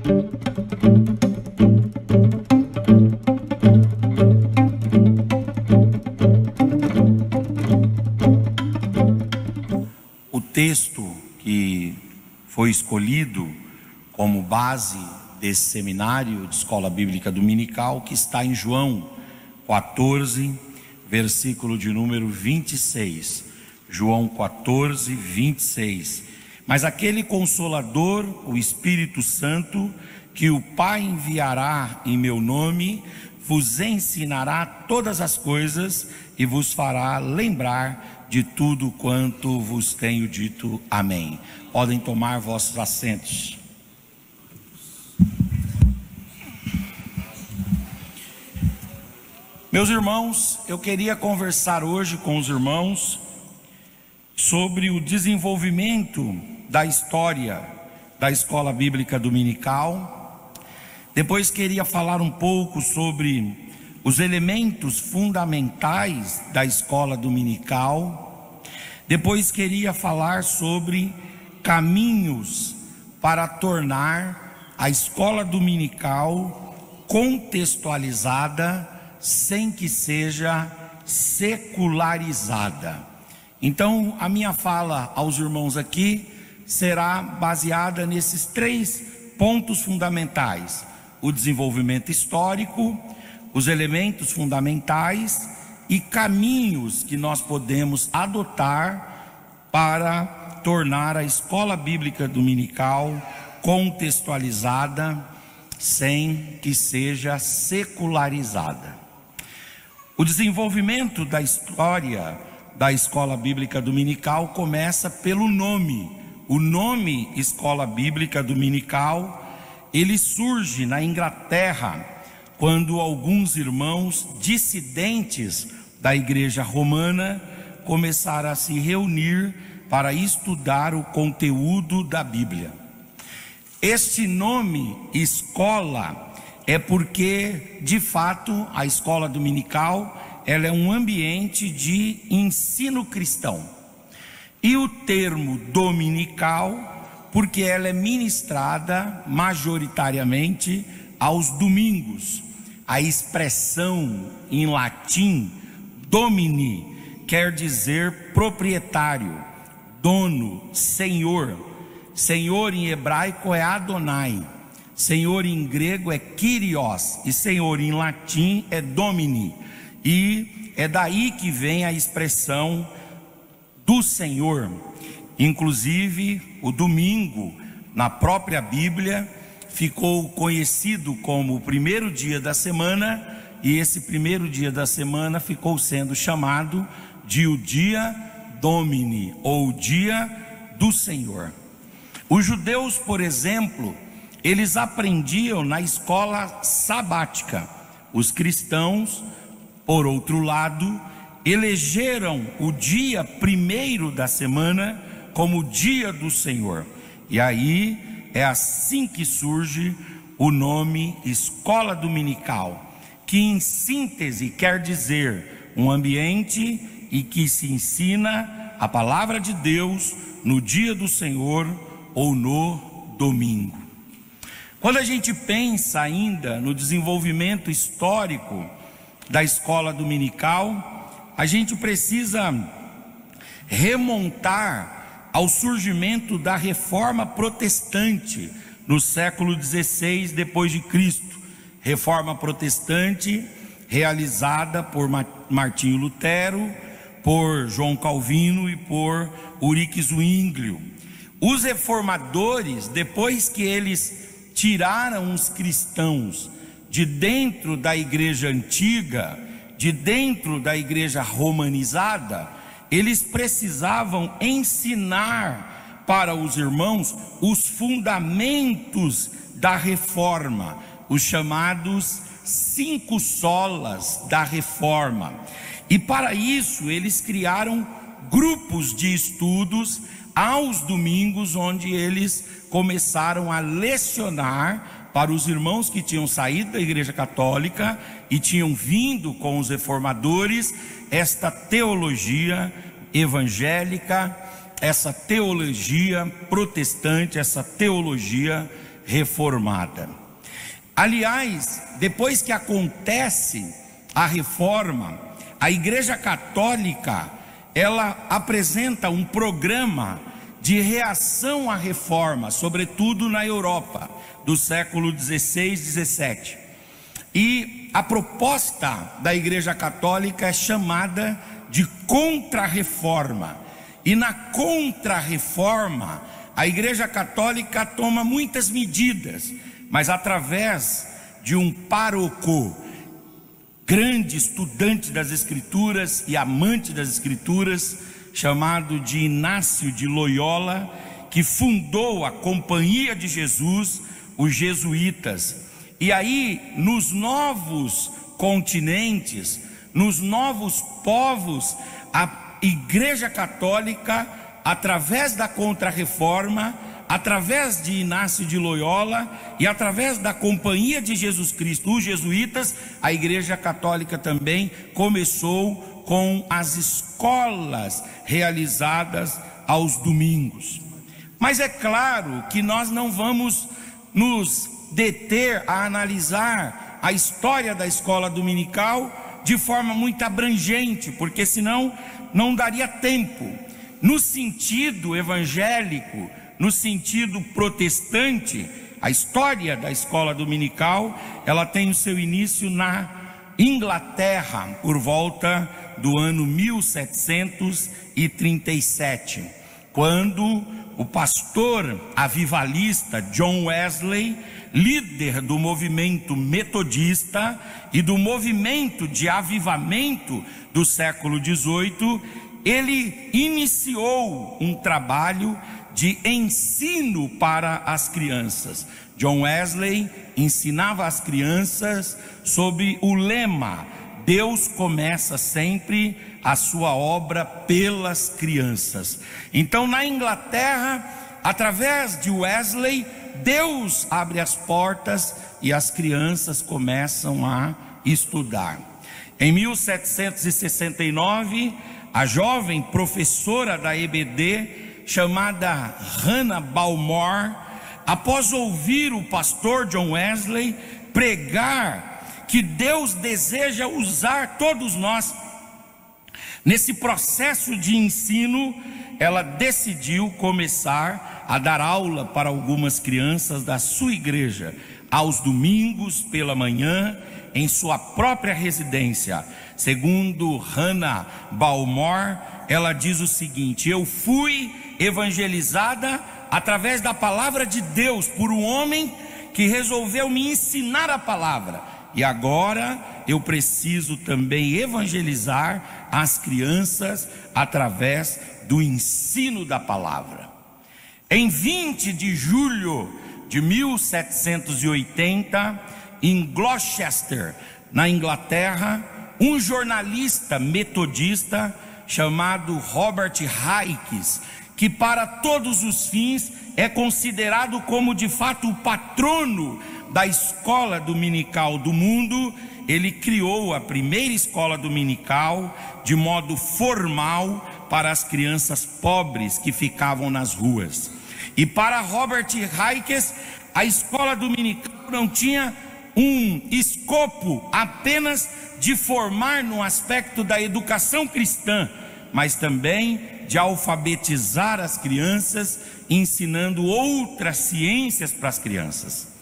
O texto que foi escolhido como base desse seminário de escola bíblica dominical, que está em João 14, versículo de número 26. João 14, 26. Mas aquele Consolador, o Espírito Santo, que o Pai enviará em meu nome, vos ensinará todas as coisas e vos fará lembrar de tudo quanto vos tenho dito. Amém. Podem tomar vossos assentos. Meus irmãos, eu queria conversar hoje com os irmãos sobre o desenvolvimento da história da escola bíblica dominical. Depois queria falar um pouco sobre os elementos fundamentais da escola dominical. Depois queria falar sobre caminhos para tornar a escola dominical contextualizada sem que seja secularizada. Então, a minha fala aos irmãos aqui será baseada nesses 3 pontos fundamentais: o desenvolvimento histórico, os elementos fundamentais e caminhos que nós podemos adotar para tornar a escola bíblica dominical contextualizada sem que seja secularizada. O desenvolvimento da história da escola bíblica dominical começa pelo nome. O nome escola bíblica dominical, ele surge na Inglaterra, quando alguns irmãos dissidentes da igreja romana começaram a se reunir para estudar o conteúdo da Bíblia. Este nome escola é porque, de fato, a escola dominical, ela é um ambiente de ensino cristão. E o termo dominical, porque ela é ministrada majoritariamente aos domingos. A expressão em latim, domini, quer dizer proprietário, dono, senhor. Senhor em hebraico é Adonai. Senhor em grego é Kyrios, e Senhor em latim é Domini, e é daí que vem a expressão do Senhor. Inclusive, o domingo, na própria Bíblia, ficou conhecido como o primeiro dia da semana, e esse primeiro dia da semana ficou sendo chamado de o dia Domini, ou o dia do Senhor. Os judeus, por exemplo, eles aprendiam na escola sabática. Os cristãos, por outro lado, elegeram o dia primeiro da semana como o dia do Senhor. E aí é assim que surge o nome escola dominical, que em síntese quer dizer um ambiente em que se ensina a palavra de Deus no dia do Senhor ou no domingo. Quando a gente pensa ainda no desenvolvimento histórico da escola dominical, a gente precisa remontar ao surgimento da Reforma Protestante no século XVI depois de Cristo. Reforma Protestante realizada por Martinho Lutero, por João Calvino e por Ulrich Zwinglio. Os reformadores, depois que eles tiraram os cristãos de dentro da igreja antiga, de dentro da igreja romanizada, eles precisavam ensinar para os irmãos os fundamentos da reforma, os chamados 5 solas da reforma. E para isso eles criaram grupos de estudos aos domingos, onde eles começaram a lecionar para os irmãos que tinham saído da igreja católica e tinham vindo com os reformadores esta teologia evangélica, essa teologia protestante, essa teologia reformada. Aliás, depois que acontece a reforma, a Igreja Católica, ela apresenta um programa de reação à reforma, sobretudo na Europa, do século XVI e XVII. E a proposta da Igreja Católica é chamada de Contra-Reforma. E na Contra-Reforma, a Igreja Católica toma muitas medidas, mas através de um pároco, grande estudante das Escrituras e amante das Escrituras, chamado de Inácio de Loyola, que fundou a Companhia de Jesus, os jesuítas. E aí, nos novos continentes, nos novos povos, a Igreja Católica, através da Contra-Reforma, através de Inácio de Loyola e através da Companhia de Jesus Cristo, os jesuítas, a Igreja Católica também começou com as escolas realizadas aos domingos. Mas é claro que nós não vamos nos deter a analisar a história da escola dominical de forma muito abrangente, porque senão não daria tempo. No sentido evangélico, no sentido protestante, a história da escola dominical, ela tem o seu início na Inglaterra, por volta do ano 1737, quando o pastor avivalista John Wesley, líder do movimento metodista e do movimento de avivamento do século XVIII, ele iniciou um trabalho de ensino para as crianças. John Wesley ensinava as crianças sob o lema: Deus começa sempre a sua obra pelas crianças. Então, na Inglaterra, através de Wesley, Deus abre as portas e as crianças começam a estudar. Em 1769, a jovem professora da EBD, chamada Hannah Balmore, após ouvir o pastor John Wesley pregar que Deus deseja usar todos nós nesse processo de ensino, ela decidiu começar a dar aula para algumas crianças da sua igreja, aos domingos pela manhã, em sua própria residência. Segundo Hannah Balmore, ela diz o seguinte: eu fui evangelizada através da palavra de Deus por um homem que resolveu me ensinar a palavra, e agora eu preciso também evangelizar as crianças através do ensino da palavra. Em 20 de julho de 1780, em Gloucester, na Inglaterra, um jornalista metodista chamado Robert Hykes, que para todos os fins é considerado como de fato o patrono da escola dominical do mundo, ele criou a primeira escola dominical de modo formal para as crianças pobres que ficavam nas ruas. E para Robert Hykes, a escola dominical não tinha um escopo apenas de formar no aspecto da educação cristã, mas também de alfabetizar as crianças, ensinando outras ciências para as crianças.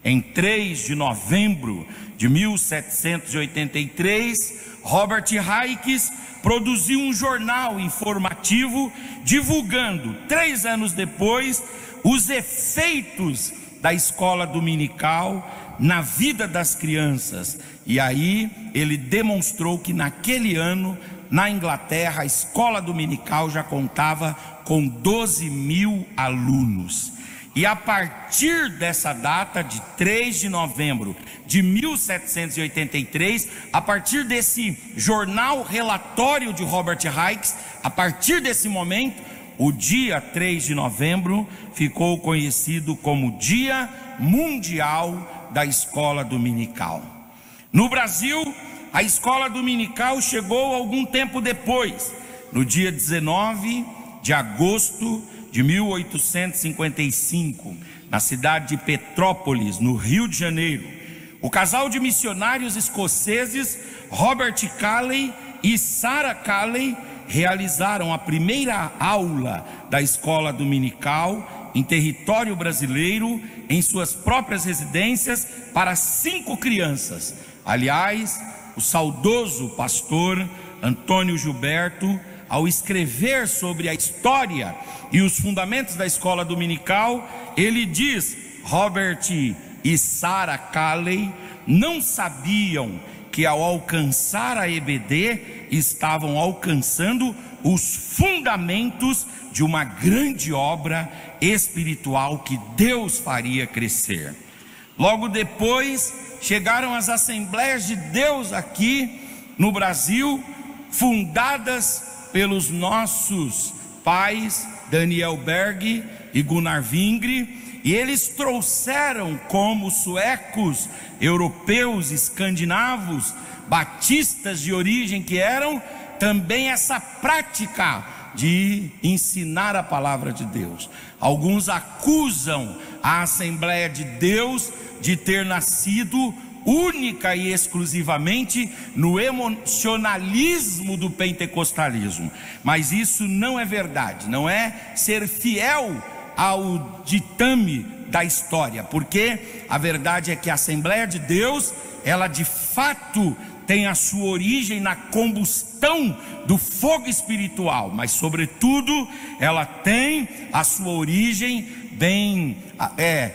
Em 3 de novembro de 1783, Robert Hykes produziu um jornal informativo divulgando, 3 anos depois, os efeitos da escola dominical na vida das crianças. E aí ele demonstrou que naquele ano, na Inglaterra, a escola dominical já contava com 12.000 alunos. E a partir dessa data, de 3 de novembro de 1783, a partir desse jornal relatório de Robert Hykes, a partir desse momento, o dia 3 de novembro ficou conhecido como Dia Mundial da Escola Dominical. No Brasil, a escola dominical chegou algum tempo depois, no dia 19 de agosto de 1855, na cidade de Petrópolis, no Rio de Janeiro. O casal de missionários escoceses Robert Calley e Sarah Calley realizaram a primeira aula da escola dominical em território brasileiro, em suas próprias residências, para 5 crianças. Aliás, o saudoso pastor Antônio Gilberto, ao escrever sobre a história e os fundamentos da escola dominical, ele diz: Robert e Sarah Calley não sabiam que ao alcançar a EBD estavam alcançando os fundamentos de uma grande obra espiritual que Deus faria crescer. Logo depois chegaram as Assembleias de Deus aqui no Brasil, fundadas pelos nossos pais Daniel Berg e Gunnar Vingre, e eles trouxeram, como suecos, europeus, escandinavos, batistas de origem que eram, também essa prática de ensinar a palavra de Deus. Alguns acusam a Assembleia de Deus de ter nascido única e exclusivamente no emocionalismo do pentecostalismo, mas isso não é verdade, não é ser fiel ao ditame da história, porque a verdade é que a Assembleia de Deus, ela de fato tem a sua origem na combustão do fogo espiritual, mas sobretudo ela tem a sua origem bem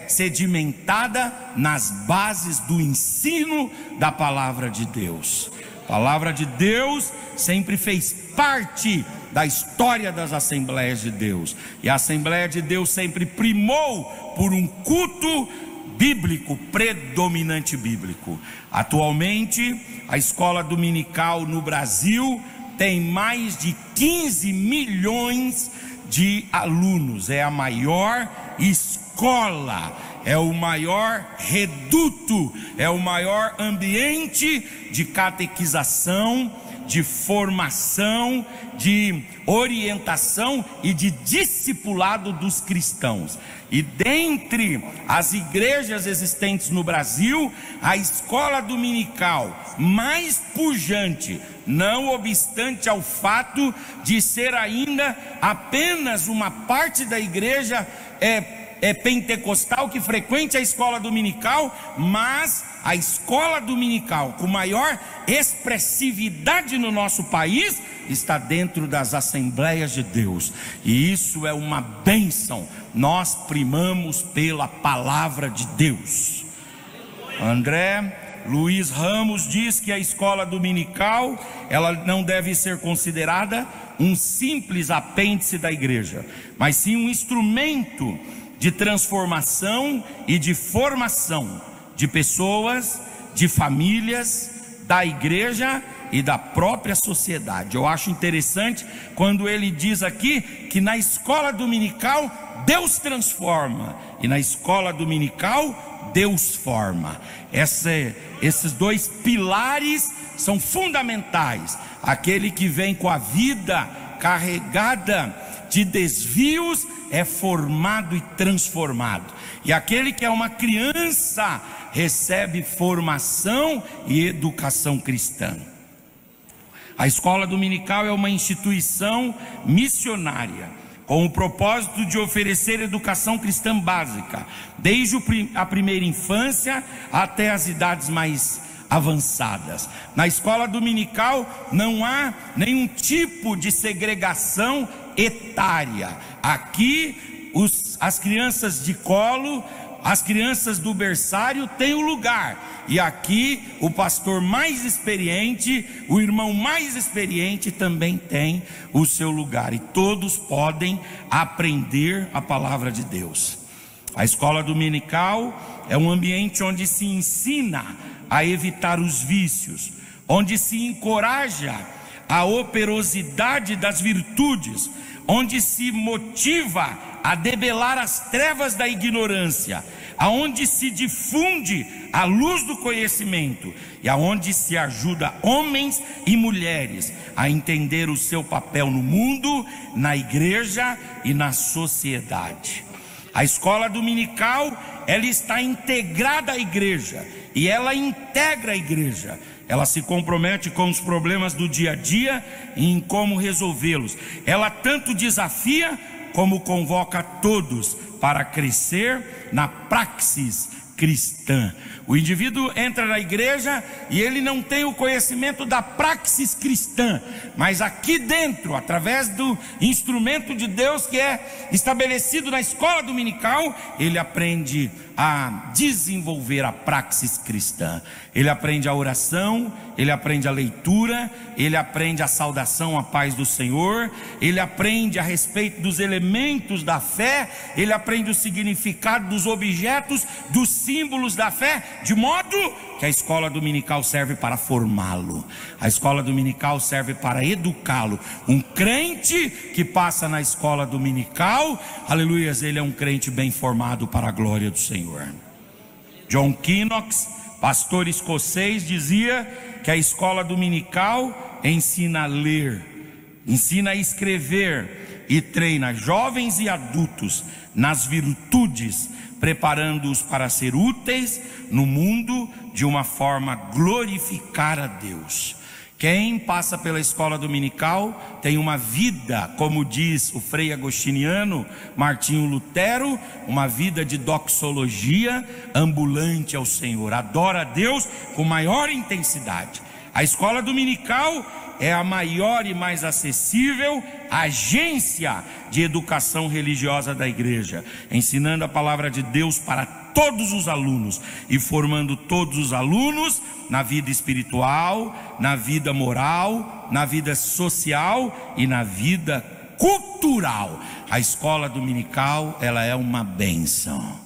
sedimentada nas bases do ensino da palavra de Deus. A palavra de Deus sempre fez parte da história das Assembleias de Deus, e a Assembleia de Deus sempre primou por um culto bíblico, predominante bíblico. Atualmente, a escola dominical no Brasil tem mais de 15 milhões de alunos, é a maior escola, é o maior reduto, é o maior ambiente de catequização, de formação, de orientação e de discipulado dos cristãos. E dentre as igrejas existentes no Brasil, a escola dominical mais pujante, não obstante ao fato de ser ainda apenas uma parte da igreja pentecostal que frequente a escola dominical, mas a escola dominical com maior expressividade no nosso país está dentro das Assembleias de Deus, e isso é uma bênção. Nós primamos pela palavra de Deus. André Luiz Ramos diz que a escola dominical, ela não deve ser considerada um simples apêndice da igreja, mas sim um instrumento de transformação e de formação de pessoas, de famílias, da igreja e da própria sociedade. Eu acho interessante quando ele diz aqui que na escola dominical Deus transforma e na escola dominical Deus forma. Esses dois pilares são fundamentais. Aquele que vem com a vida carregada de desvios é formado e transformado, e aquele que é uma criança recebe formação e educação cristã. A escola dominical é uma instituição missionária com o propósito de oferecer educação cristã básica, desde a primeira infância até as idades mais avançadas. Na escola dominical não há nenhum tipo de segregação etária. Aqui as crianças de colo, as crianças do berçário têm o lugar, e aqui o pastor mais experiente, o irmão mais experiente também tem o seu lugar, e todos podem aprender a palavra de Deus. A escola dominical é um ambiente onde se ensina a evitar os vícios, onde se encoraja a operosidade das virtudes, onde se motiva a debelar as trevas da ignorância, aonde se difunde a luz do conhecimento e aonde se ajuda homens e mulheres a entender o seu papel no mundo, na igreja e na sociedade. A escola dominical, ela está integrada à igreja, e ela integra a igreja. Ela se compromete com os problemas do dia a dia e em como resolvê-los. Ela tanto desafia como convoca todos para crescer na praxis cristã. O indivíduo entra na igreja e ele não tem o conhecimento da praxis cristã, mas aqui dentro, através do instrumento de Deus que é estabelecido na escola dominical, ele aprende a desenvolver a praxis cristã. Ele aprende a oração, ele aprende a leitura, ele aprende a saudação à paz do Senhor, ele aprende a respeito dos elementos da fé, ele aprende o significado dos objetos, dos símbolos da fé, de modo que a escola dominical serve para formá-lo. A escola dominical serve para educá-lo. Um crente que passa na escola dominical, aleluias, ele é um crente bem formado para a glória do Senhor. John Knox, pastor escocês, dizia que a escola dominical ensina a ler, ensina a escrever e treina jovens e adultos nas virtudes, preparando-os para ser úteis no mundo de uma forma a glorificar a Deus. Quem passa pela escola dominical tem uma vida, como diz o frei agostiniano Martinho Lutero, uma vida de doxologia ambulante ao Senhor, adora a Deus com maior intensidade. A escola dominical é a maior e mais acessível agência de educação religiosa da igreja, ensinando a palavra de Deus para todos os alunos e formando todos os alunos na vida espiritual, na vida moral, na vida social e na vida cultural. A escola dominical, ela é uma bênção.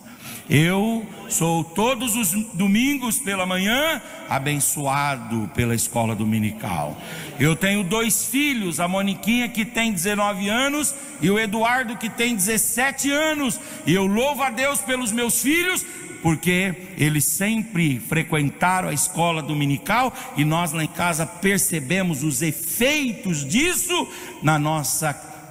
Eu sou todos os domingos pela manhã abençoado pela escola dominical. Eu tenho 2 filhos, a Moniquinha que tem 19 anos e o Eduardo que tem 17 anos. E eu louvo a Deus pelos meus filhos, porque eles sempre frequentaram a escola dominical e nós lá em casa percebemos os efeitos disso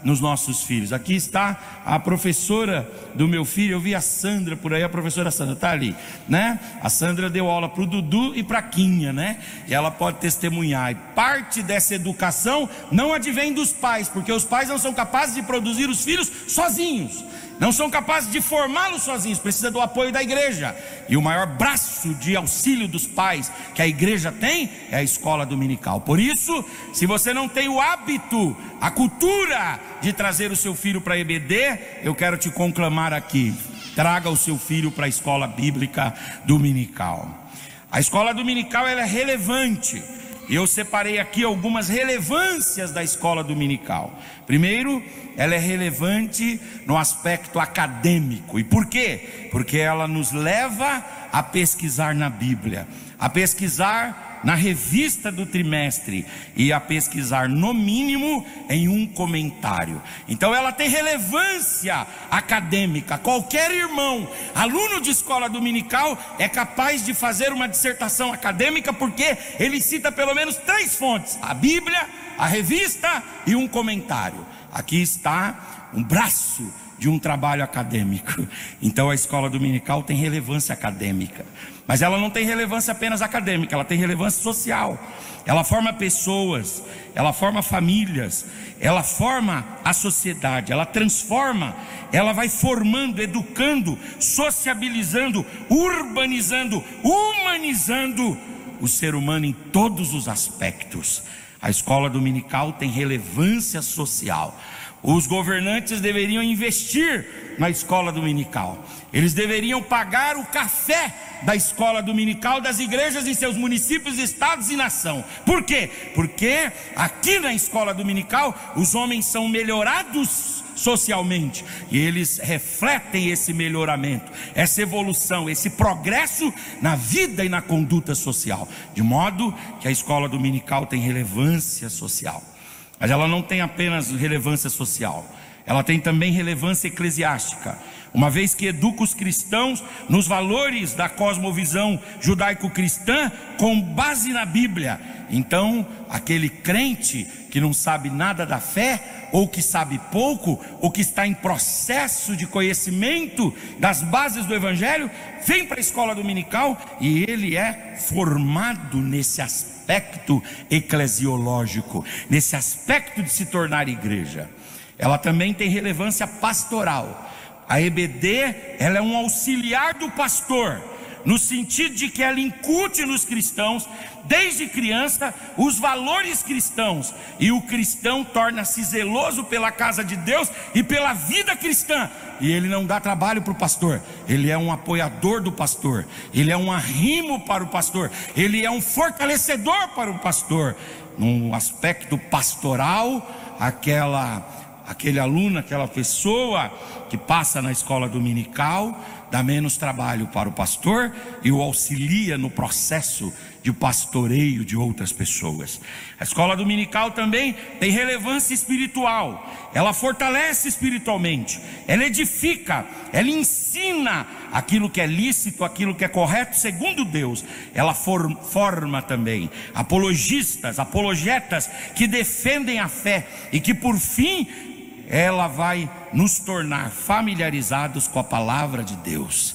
nos nossos filhos. Aqui está a professora do meu filho, eu vi a Sandra por aí, a professora Sandra está ali, né? A Sandra deu aula para o Dudu e para a Quinha, né? E ela pode testemunhar, e parte dessa educação não advém dos pais, porque os pais não são capazes de produzir os filhos sozinhos, não são capazes de formá-los sozinhos, precisa do apoio da igreja. E o maior braço de auxílio dos pais que a igreja tem é a escola dominical. Por isso, se você não tem o hábito, a cultura de trazer o seu filho para a EBD, eu quero te conclamar aqui: traga o seu filho para a escola bíblica dominical. A escola dominical, ela é relevante. Eu separei aqui algumas relevâncias da escola dominical. Primeiro, ela é relevante no aspecto acadêmico. E por quê? Porque ela nos leva a pesquisar na Bíblia, a pesquisar na revista do trimestre e a pesquisar no mínimo em um comentário. Então ela tem relevância acadêmica. Qualquer irmão, aluno de escola dominical, é capaz de fazer uma dissertação acadêmica, porque ele cita pelo menos 3 fontes: a Bíblia, a revista e um comentário. Aqui está um braço de um trabalho acadêmico. Então a escola dominical tem relevância acadêmica, mas ela não tem relevância apenas acadêmica, ela tem relevância social. Ela forma pessoas, ela forma famílias, ela forma a sociedade, ela transforma, ela vai formando, educando, sociabilizando, urbanizando, humanizando o ser humano em todos os aspectos. A escola dominical tem relevância social. Os governantes deveriam investir na escola dominical. Eles deveriam pagar o café da escola dominical das igrejas em seus municípios, estados e nação. Por quê? Porque aqui na escola dominical os homens são melhorados socialmente, e eles refletem esse melhoramento, essa evolução, esse progresso na vida e na conduta social, de modo que a escola dominical tem relevância social. Mas ela não tem apenas relevância social, ela tem também relevância eclesiástica. uma vez que educa os cristãos nos valores da cosmovisão judaico-cristã com base na Bíblia. Então, aquele crente que não sabe nada da fé, ou que sabe pouco, ou que está em processo de conhecimento das bases do Evangelho, vem para a escola dominical e ele é formado nesse aspecto eclesiológico, nesse aspecto de se tornar igreja. Ela também tem relevância pastoral. A EBD, ela é um auxiliar do pastor, no sentido de que ela incute nos cristãos, desde criança, os valores cristãos, e o cristão torna-se zeloso pela casa de Deus e pela vida cristã, e ele não dá trabalho para o pastor, ele é um apoiador do pastor, ele é um arrimo para o pastor, ele é um fortalecedor para o pastor. Num aspecto pastoral, aquele aluno, aquela pessoa que passa na escola dominical, dá menos trabalho para o pastor e o auxilia no processo de pastoreio de outras pessoas. A escola dominical também tem relevância espiritual. Ela fortalece espiritualmente, ela edifica, ela ensina aquilo que é lícito, aquilo que é correto segundo Deus. Ela forma também apologistas, apologetas que defendem a fé e que por fim ela vai nos tornar familiarizados com a palavra de Deus.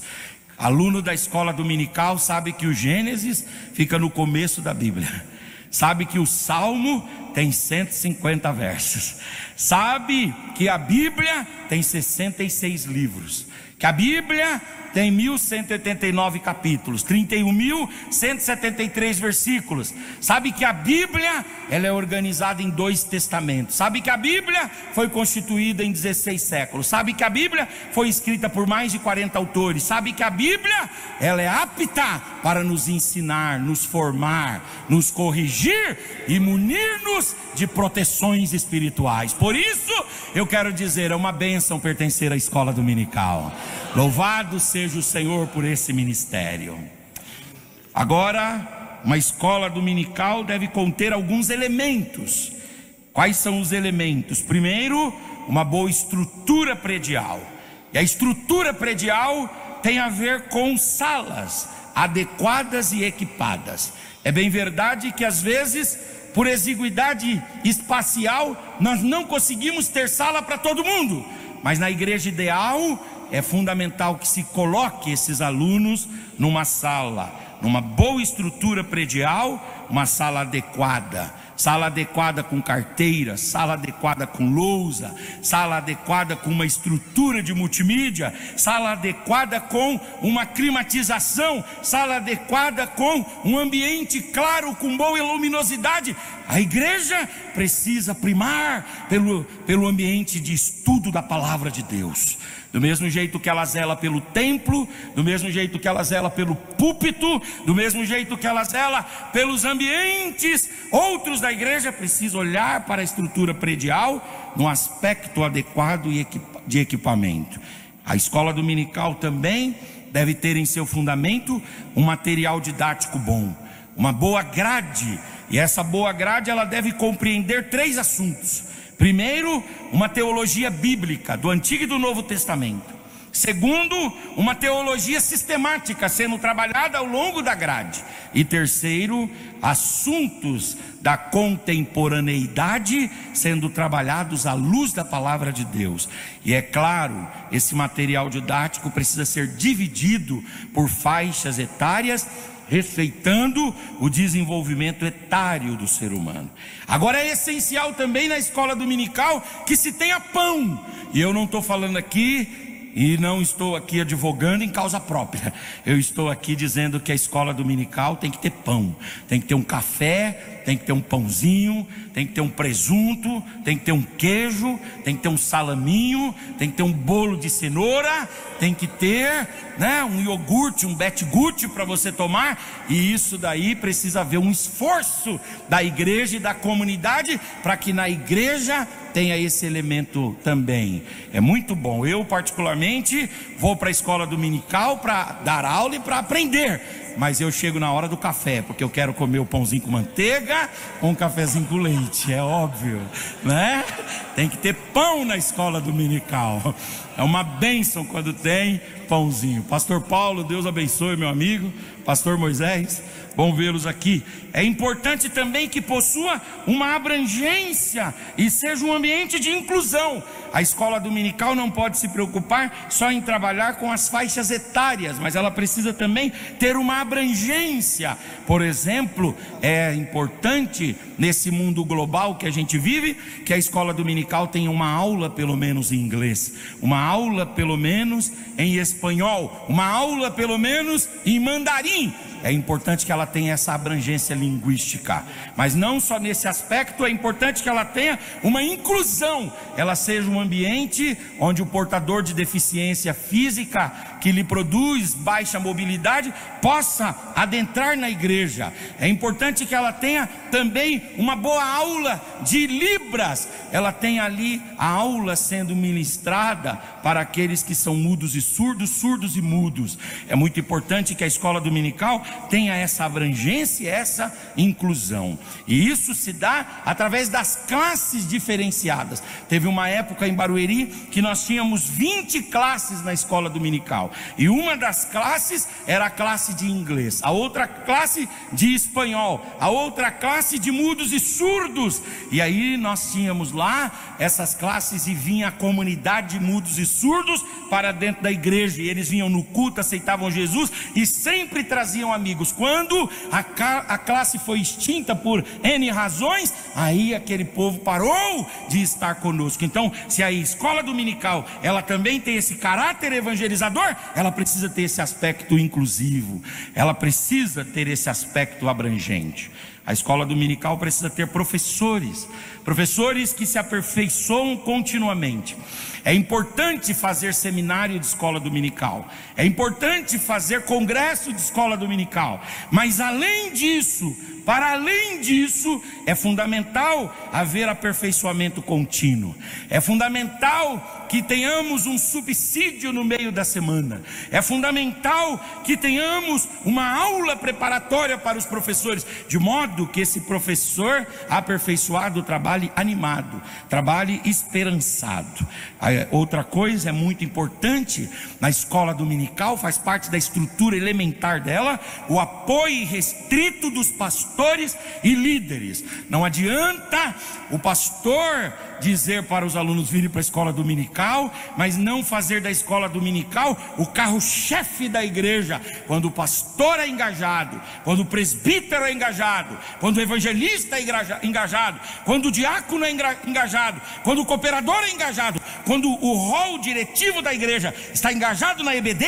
Aluno da escola dominical sabe que o Gênesis fica no começo da Bíblia, sabe que o Salmo tem 150 versos, sabe que a Bíblia tem 66 livros, que a Bíblia tem 1189 capítulos, 31.173 versículos. Sabe que a Bíblia, ela é organizada em 2 testamentos. Sabe que a Bíblia foi constituída em 16 séculos. Sabe que a Bíblia foi escrita por mais de 40 autores. Sabe que a Bíblia, ela é apta para nos ensinar, nos formar, nos corrigir e munir-nos de proteções espirituais. Por isso, eu quero dizer, é uma bênção pertencer à escola dominical. Louvado seja o Senhor por esse ministério. Agora, uma escola dominical deve conter alguns elementos. Quais são os elementos? Primeiro, uma boa estrutura predial. E a estrutura predial tem a ver com salas adequadas e equipadas. É bem verdade que às vezes, por exiguidade espacial, nós não conseguimos ter sala para todo mundo, mas na igreja ideal é fundamental que se coloque esses alunos numa sala, numa boa estrutura predial, uma sala adequada com carteira, sala adequada com lousa, sala adequada com uma estrutura de multimídia, sala adequada com uma climatização, sala adequada com um ambiente claro, com boa luminosidade. A igreja precisa primar pelo ambiente de estudo da palavra de Deus. Do mesmo jeito que ela zela pelo templo, do mesmo jeito que ela zela pelo púlpito, do mesmo jeito que ela zela pelos ambientes outros da igreja, precisa olhar para a estrutura predial no aspecto adequado de equipamento. A escola dominical também deve ter em seu fundamento um material didático bom, uma boa grade, e essa boa grade ela deve compreender 3 assuntos. Primeiro, uma teologia bíblica do Antigo e do Novo Testamento. Segundo, uma teologia sistemática sendo trabalhada ao longo da grade. E terceiro, assuntos da contemporaneidade sendo trabalhados à luz da palavra de Deus. E é claro, esse material didático precisa ser dividido por faixas etárias, respeitando o desenvolvimento etário do ser humano. Agora é essencial também na escola dominical que se tenha pão. E eu não estou falando aqui, e não estou aqui advogando em causa própria. Eu estou aqui dizendo que a escola dominical tem que ter pão, tem que ter um café, tem que ter um pãozinho, tem que ter um presunto, tem que ter um queijo, tem que ter um salaminho, tem que ter um bolo de cenoura, tem que ter, um iogurte, um betegute para você tomar. E isso daí precisa haver um esforço da igreja e da comunidade para que na igreja tenha esse elemento também. É muito bom. Eu particularmente vou para a escola dominical para dar aula e para aprender, mas eu chego na hora do café, porque eu quero comer o pãozinho com manteiga, com um cafezinho com leite, é óbvio, né? Tem que ter pão na escola dominical. É uma bênção quando tem pãozinho. Pastor Paulo, Deus abençoe, meu amigo. Pastor Moisés, bom vê-los aqui. É importante também que possua uma abrangência e seja um ambiente de inclusão. A escola dominical não pode se preocupar só em trabalhar com as faixas etárias, mas ela precisa também ter uma abrangência. Por exemplo, é importante nesse mundo global que a gente vive, que a escola dominical tenha uma aula pelo menos em inglês, uma aula pelo menos em espanhol, uma aula pelo menos em mandarim. É importante que ela tenha essa abrangência linguística, mas não só nesse aspecto, é importante que ela tenha uma inclusão, ela seja um ambiente onde o portador de deficiência física, que lhe produz baixa mobilidade, possa adentrar na igreja. É importante que ela tenha também uma boa aula de Libras, ela tem ali a aula sendo ministrada para aqueles que são mudos e surdos, surdos e mudos. É muito importante que a escola dominical tenha essa abrangência, essa inclusão, e isso se dá através das classes diferenciadas. Teve uma época em Barueri que nós tínhamos 20 classes na escola dominical, e uma das classes era a classe de inglês, a outra classe de espanhol, a outra classe de mudos e surdos. E aí nós tínhamos lá essas classes e vinha a comunidade de mudos e surdos para dentro da igreja, e eles vinham no culto, aceitavam Jesus e sempre traziam amigos. Quando a classe foi extinta por N razões, aí aquele povo parou de estar conosco. Então, se a escola dominical ela também tem esse caráter evangelizador, ela precisa ter esse aspecto inclusivo, ela precisa ter esse aspecto abrangente. A escola dominical precisa ter professores que se aperfeiçoam continuamente. É importante fazer seminário de escola dominical, é importante fazer congresso de escola dominical, mas além disso, para além disso, é fundamental haver aperfeiçoamento contínuo. É fundamental que tenhamos um subsídio no meio da semana. É fundamental que tenhamos uma aula preparatória para os professores, de modo que esse professor aperfeiçoado trabalhe animado, trabalhe esperançado. Outra coisa é muito importante na escola dominical, faz parte da estrutura elementar dela, o apoio restrito dos pastores e líderes. Não adianta o pastor dizer para os alunos virem para a escola dominical, mas não fazer da escola dominical o carro-chefe da igreja. Quando o pastor é engajado, quando o presbítero é engajado, quando o evangelista é engajado, quando o diácono é engajado, quando o cooperador é engajado, quando o rol diretivo da igreja está engajado na EBD,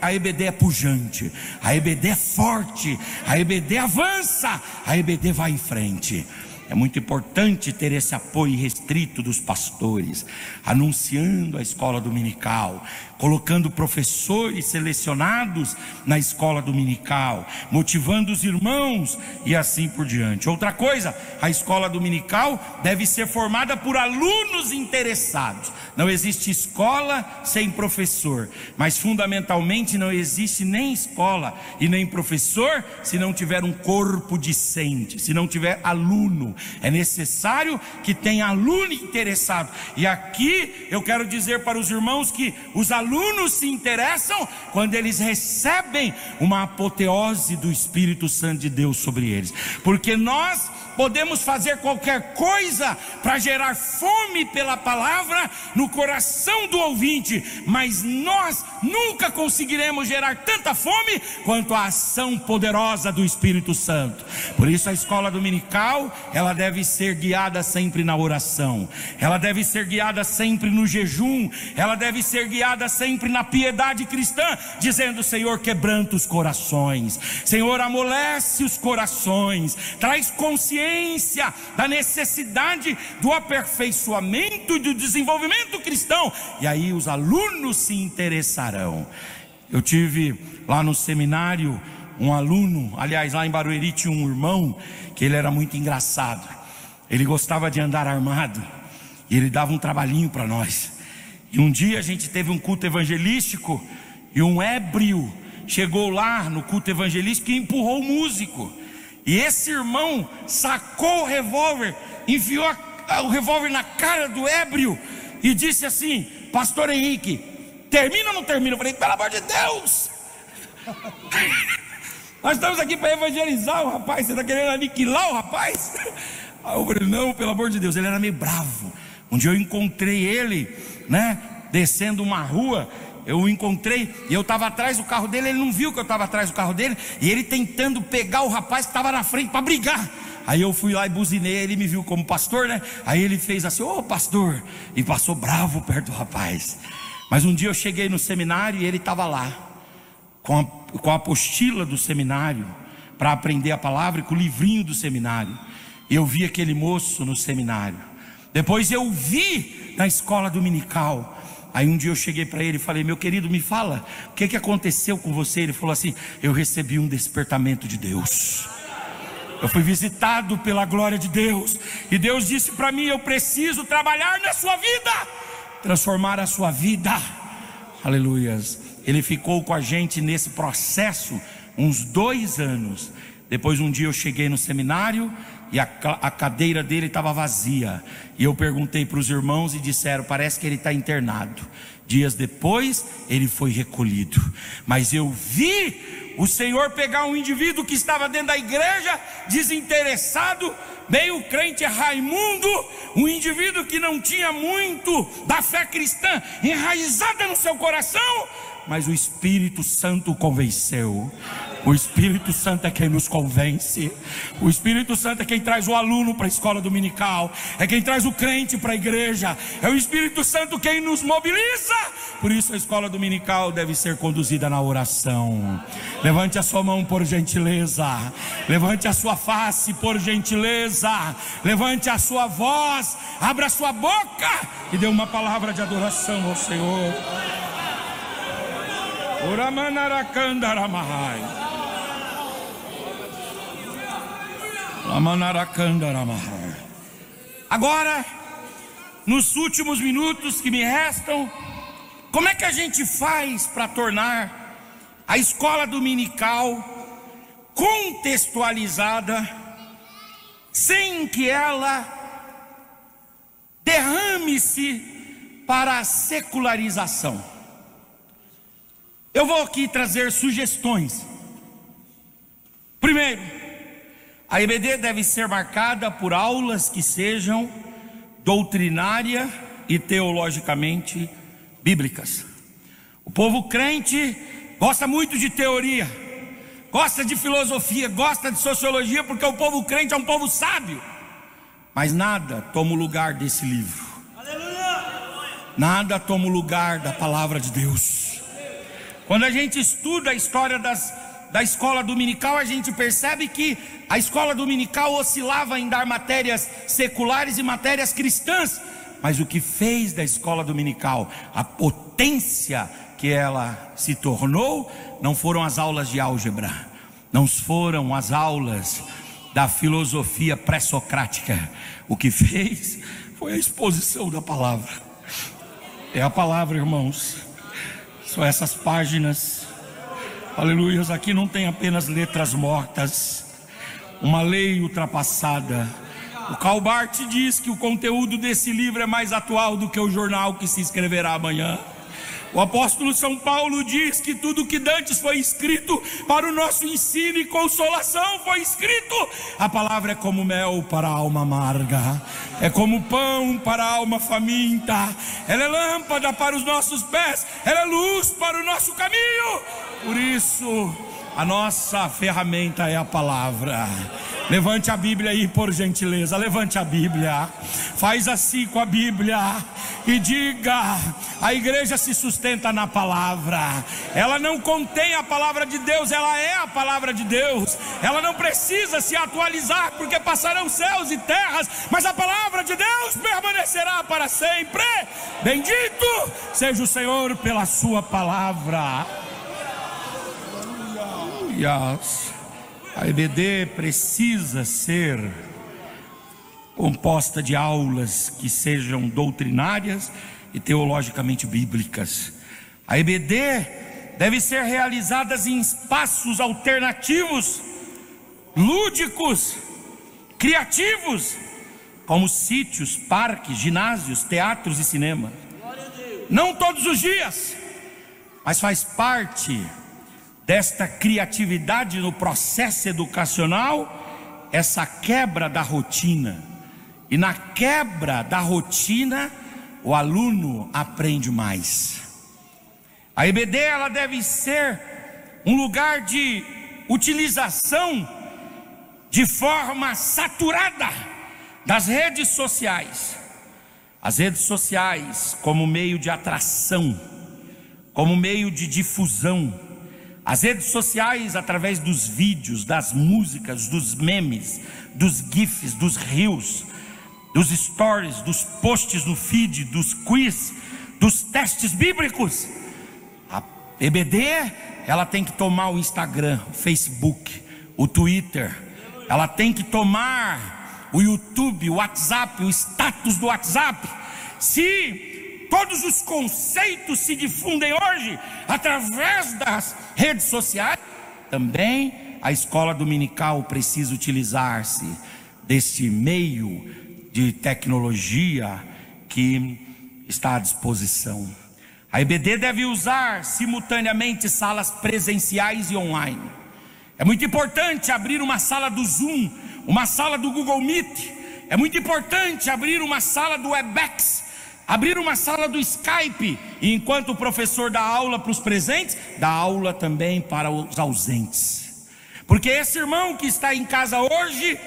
a EBD é pujante, a EBD é forte, a EBD avança, a EBD vai em frente. É muito importante ter esse apoio restrito dos pastores, anunciando a escola dominical, colocando professores selecionados na escola dominical, motivando os irmãos e assim por diante. Outra coisa, a escola dominical deve ser formada por alunos interessados. Não existe escola sem professor, mas fundamentalmente não existe nem escola e nem professor se não tiver um corpo discente, se não tiver aluno. É necessário que tenha aluno interessado. E aqui eu quero dizer para os irmãos que os alunos se interessam quando eles recebem uma apoteose do Espírito Santo de Deus sobre eles, porque nós podemos fazer qualquer coisa para gerar fome pela palavra no coração do ouvinte, mas nós nunca conseguiremos gerar tanta fome quanto a ação poderosa do Espírito Santo. Por isso a escola dominical, ela deve ser guiada sempre na oração, ela deve ser guiada sempre no jejum, ela deve ser guiada sempre na piedade cristã, dizendo: Senhor, quebranta os corações, Senhor, amolece os corações, traz consciência da necessidade do aperfeiçoamento e do desenvolvimento cristão, e aí os alunos se interessarão. Eu tive lá no seminário um aluno, aliás, lá em Barueri tinha um irmão que ele era muito engraçado, ele gostava de andar armado e ele dava um trabalhinho para nós. E um dia a gente teve um culto evangelístico e um ébrio chegou lá no culto evangelístico e empurrou o músico. E esse irmão sacou o revólver, enfiou o revólver na cara do ébrio e disse assim: pastor Henrique, termina ou não termina? Eu falei, pelo amor de Deus, nós estamos aqui para evangelizar o rapaz, você está querendo aniquilar o rapaz? Aí eu falei, não, pelo amor de Deus. Ele era meio bravo. Um dia eu encontrei ele, né, descendo uma rua. Eu o encontrei e eu estava atrás do carro dele. Ele não viu que eu estava atrás do carro dele, e ele tentando pegar o rapaz que estava na frente para brigar. Aí eu fui lá e buzinei. Ele me viu como pastor, né? Aí ele fez assim, ô pastor, e passou bravo perto do rapaz. Mas um dia eu cheguei no seminário e ele estava lá com a apostila do seminário para aprender a palavra, e com o livrinho do seminário. Eu vi aquele moço no seminário. Depois eu vi na escola dominical. Aí um dia eu cheguei para ele e falei, meu querido, me fala, o que aconteceu com você? Ele falou assim, eu recebi um despertamento de Deus. Eu fui visitado pela glória de Deus, e Deus disse para mim, eu preciso trabalhar na sua vida, transformar a sua vida. Aleluias. Ele ficou com a gente nesse processo uns 2 anos. Depois um dia eu cheguei no seminário e a cadeira dele estava vazia, e eu perguntei para os irmãos e disseram, parece que ele está internado. Dias depois ele foi recolhido. Mas eu vi o Senhor pegar um indivíduo que estava dentro da igreja, desinteressado, meio crente Raimundo, um indivíduo que não tinha muito da fé cristã enraizada no seu coração, mas o Espírito Santo o convenceu. O Espírito Santo é quem nos convence. O Espírito Santo é quem traz o aluno para a escola dominical, é quem traz o crente para a igreja. É o Espírito Santo quem nos mobiliza. Por isso a escola dominical deve ser conduzida na oração. Levante a sua mão por gentileza. Levante a sua face por gentileza. Levante a sua voz. Abra a sua boca e dê uma palavra de adoração ao Senhor. Oramanarakandaramahai. Agora, nos últimos minutos que me restam, como é que a gente faz para tornar a escola dominical contextualizada, sem que ela derrame-se para a secularização? Eu vou aqui trazer sugestões. Primeiro, a EBD deve ser marcada por aulas que sejam doutrinária e teologicamente bíblicas. O povo crente gosta muito de teoria, gosta de filosofia, gosta de sociologia, porque o povo crente é um povo sábio. Mas nada toma o lugar desse livro. Nada toma o lugar da palavra de Deus. Quando a gente estuda a história da escola dominical, a gente percebe que a escola dominical oscilava em dar matérias seculares e matérias cristãs. Mas o que fez da escola dominical a potência que ela se tornou, não foram as aulas de álgebra, não foram as aulas da filosofia pré-socrática. O que fez foi a exposição da palavra. É a palavra, irmãos. São essas páginas. Aleluias, aqui não tem apenas letras mortas, uma lei ultrapassada. O Karl Barth diz que o conteúdo desse livro é mais atual do que o jornal que se escreverá amanhã. O apóstolo São Paulo diz que tudo que dantes foi escrito para o nosso ensino e consolação foi escrito. A palavra é como mel para a alma amarga, é como pão para a alma faminta. Ela é lâmpada para os nossos pés, ela é luz para o nosso caminho. Por isso, a nossa ferramenta é a palavra. Levante a Bíblia aí, por gentileza. Levante a Bíblia. Faz assim com a Bíblia e diga: a igreja se sustenta na palavra. Ela não contém a palavra de Deus, ela é a palavra de Deus. Ela não precisa se atualizar, porque passarão céus e terras, mas a palavra de Deus permanecerá para sempre. Bendito seja o Senhor pela sua palavra. A EBD precisa ser composta de aulas que sejam doutrinárias e teologicamente bíblicas. A EBD deve ser realizada em espaços alternativos, lúdicos, criativos, como sítios, parques, ginásios, teatros e cinema. não todos os dias, mas faz parte desta criatividade no processo educacional, essa quebra da rotina. E na quebra da rotina, o aluno aprende mais. A EBD, ela deve ser um lugar de utilização de forma saturada das redes sociais. As redes sociais como meio de atração, como meio de difusão. As redes sociais através dos vídeos, das músicas, dos memes, dos gifs, dos reels, dos stories, dos posts no feed, dos quiz, dos testes bíblicos. A EBD, ela tem que tomar o Instagram, o Facebook, o Twitter. Ela tem que tomar o YouTube, o WhatsApp, o status do WhatsApp. Se todos os conceitos se difundem hoje através das redes sociais, também a escola dominical precisa utilizar-se deste meio de tecnologia que está à disposição. A EBD deve usar simultaneamente salas presenciais e online. É muito importante abrir uma sala do Zoom, uma sala do Google Meet. É muito importante abrir uma sala do Webex, abrir uma sala do Skype. E enquanto o professor dá aula para os presentes, dá aula também para os ausentes. Porque esse irmão que está em casa hoje,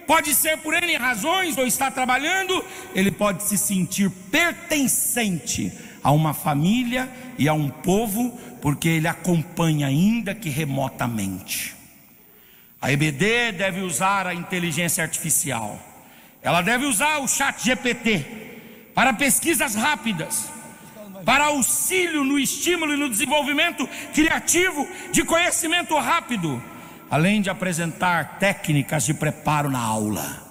pode ser por N razões, ou está trabalhando, ele pode se sentir pertencente a uma família e a um povo, porque ele acompanha ainda que remotamente. A EBD deve usar a inteligência artificial. Ela deve usar o ChatGPT para pesquisas rápidas, para auxílio no estímulo e no desenvolvimento criativo de conhecimento rápido, além de apresentar técnicas de preparo na aula.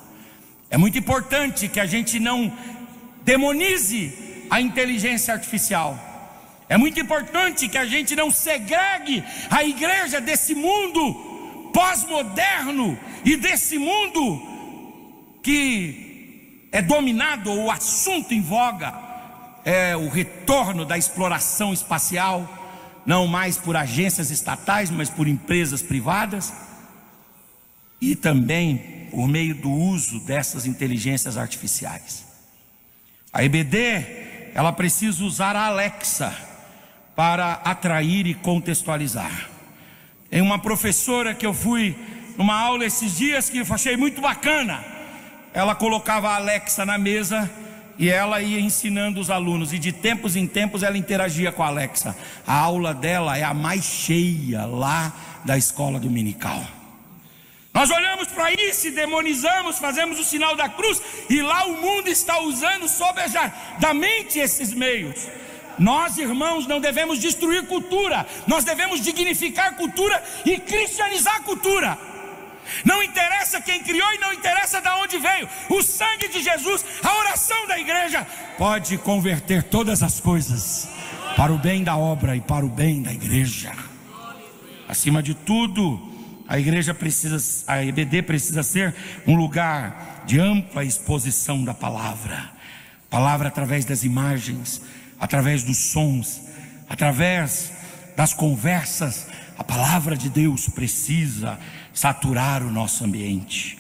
É muito importante que a gente não demonize a inteligência artificial. É muito importante que a gente não segregue a igreja desse mundo pós-moderno e desse mundo que é dominado, o assunto em voga é o retorno da exploração espacial, não mais por agências estatais, mas por empresas privadas, e também por meio do uso dessas inteligências artificiais. A EBD, ela precisa usar a Alexa para atrair e contextualizar. Tem uma professora que eu fui numa aula esses dias que eu achei muito bacana. Ela colocava a Alexa na mesa e ela ia ensinando os alunos, e de tempos em tempos ela interagia com a Alexa. A aula dela é a mais cheia lá da escola dominical. Nós olhamos para isso e demonizamos, fazemos o sinal da cruz, e lá o mundo está usando sobejanamente esses meios. Nós, irmãos, não devemos destruir cultura, nós devemos dignificar cultura e cristianizar cultura. Não interessa quem criou e não interessa de onde veio. O sangue de Jesus, a oração da igreja pode converter todas as coisas para o bem da obra e para o bem da igreja. Acima de tudo, a EBD precisa ser um lugar de ampla exposição da palavra. Palavra através das imagens, através dos sons, através das conversas. A palavra de Deus precisa saturar o nosso ambiente.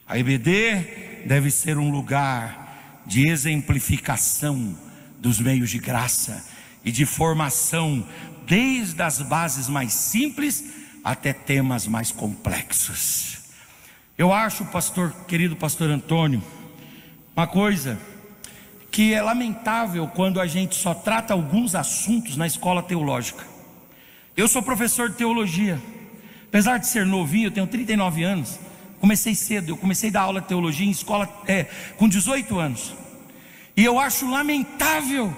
A EBD deve ser um lugar de exemplificação dos meios de graça e de formação, desde as bases mais simples até temas mais complexos. Eu acho, querido pastor Antônio, uma coisa que é lamentável quando a gente só trata alguns assuntos na escola teológica. Eu sou professor de teologia. Apesar de ser novinho, eu tenho 39 anos. Comecei cedo, eu comecei a dar aula de teologia em escola com 18 anos. E eu acho lamentável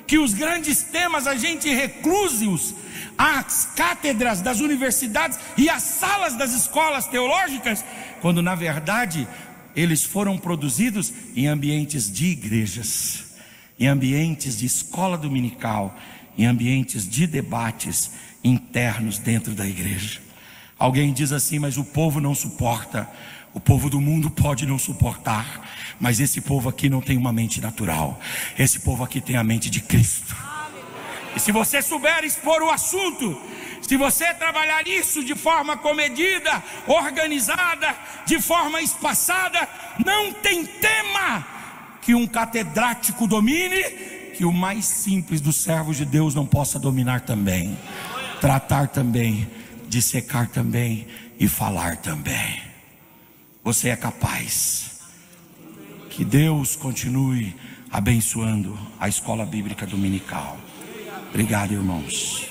que os grandes temas a gente recluse-os às cátedras das universidades e às salas das escolas teológicas, quando na verdade eles foram produzidos em ambientes de igrejas, em ambientes de escola dominical, em ambientes de debates internos dentro da igreja. Alguém diz assim: mas o povo não suporta. O povo do mundo pode não suportar, mas esse povo aqui não tem uma mente natural. Esse povo aqui tem a mente de Cristo. E se você souber expor o assunto, se você trabalhar isso de forma comedida, organizada, de forma espaçada, não tem tema que um catedrático domine, que o mais simples dos servos de Deus não possa dominar também, tratar também, dissecar também e falar também. Você é capaz. Que Deus continue abençoando a escola bíblica dominical. Obrigado, irmãos.